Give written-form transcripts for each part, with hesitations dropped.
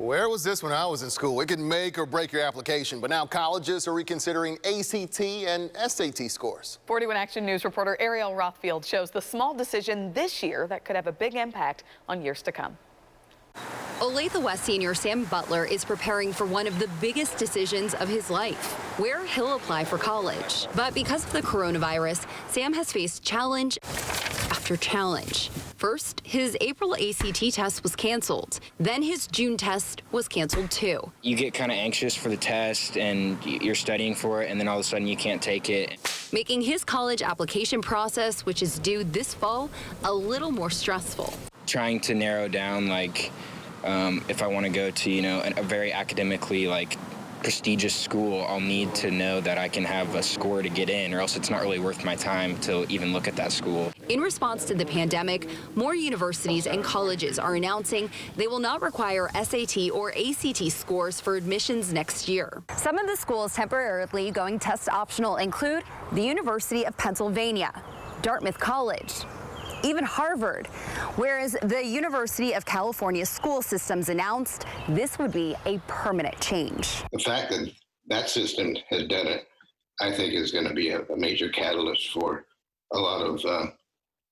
Where was this when I was in school? It could make or break your application, but now colleges are reconsidering ACT and SAT scores. 41 Action News reporter Ariel Rothfield shows the small decision this year that could have a big impact on years to come. Olathe West senior Sam Butler is preparing for one of the biggest decisions of his life, where he'll apply for college. But because of the coronavirus, Sam has faced challenge after challenge. First, his April ACT test was canceled. Then his June test was canceled too. You get kind of anxious for the test and you're studying for it, and then all of a sudden you can't take it. Making his college application process, which is due this fall, a little more stressful. Trying to narrow down, if I want to go to, a very academically, prestigious school, I'll need to know that I can have a score to get in, or else it's not really worth my time to even look at that school. In response to the pandemic, more universities and colleges are announcing they will not require SAT or ACT scores for admissions next year. Some of the schools temporarily going test optional include the University of Pennsylvania, Dartmouth College, even Harvard, whereas the University of California school systems announced this would be a permanent change. The fact that that system has done it, I think, is going to be a major catalyst for a lot of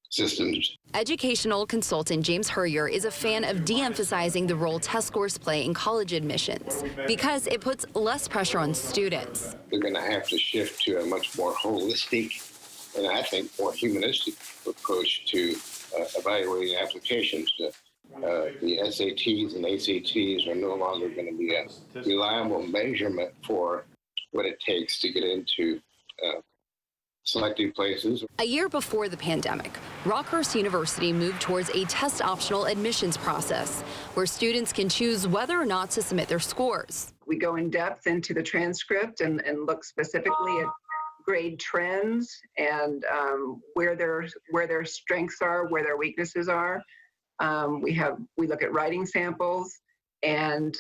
systems. Educational consultant James Hurrier is a fan of de-emphasizing the role test scores play in college admissions because it puts less pressure on students. They're going to have to shift to a much more holistic and I think more humanistic approach to evaluating applications. The SATs and ACTs are no longer going to be a reliable measurement for what it takes to get into selected places. A year before the pandemic, Rockhurst University moved towards a test-optional admissions process where students can choose whether or not to submit their scores. We go in depth into the transcript and look specifically at grade trends and where their strengths are, where their weaknesses are. We look at writing samples and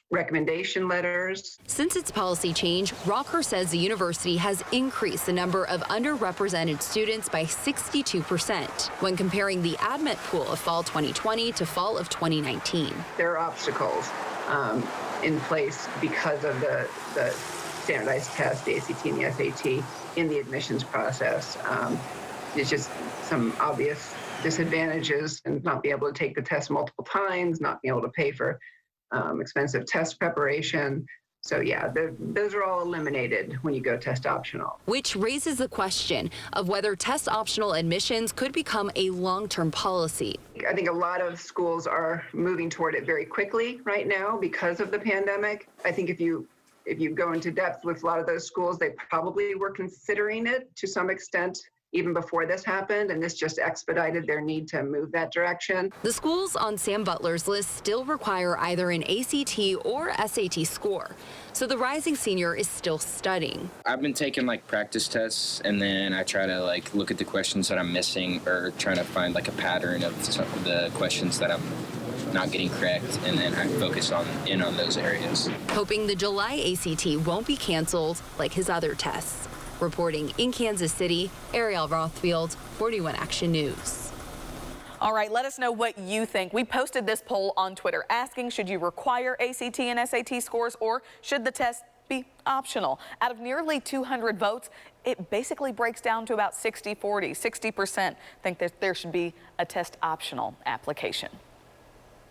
recommendation letters. Since its policy change, Rockhurst says the university has increased the number of underrepresented students by 62% when comparing the admit pool of fall 2020 to fall of 2019. There are obstacles in place because of the standardized test, the ACT and the SAT, in the admissions process. There's just some obvious disadvantages, and not be able to take the test multiple times, not be able to pay for expensive test preparation. So yeah, those are all eliminated when you go test optional. Which raises the question of whether test optional admissions could become a long-term policy. I think a lot of schools are moving toward it very quickly right now because of the pandemic. I think if you go into depth with a lot of those schools, they probably were considering it to some extent even before this happened, and this just expedited their need to move that direction. The schools on Sam Butler's list still require either an ACT or SAT score, so the rising senior is still studying. I've been taking practice tests, and then I try to look at the questions that I'm missing, or trying to find a pattern of some of the questions that I'm not getting correct, and then I focus on those areas. Hoping the July ACT won't be canceled like his other tests. Reporting in Kansas City, Ariel Rothfield, 41 Action News. All right, let us know what you think. We posted this poll on Twitter asking, should you require ACT and SAT scores, or should the test be optional? Out of nearly 200 votes, it basically breaks down to about 60-40. 60% think that there should be a test optional application.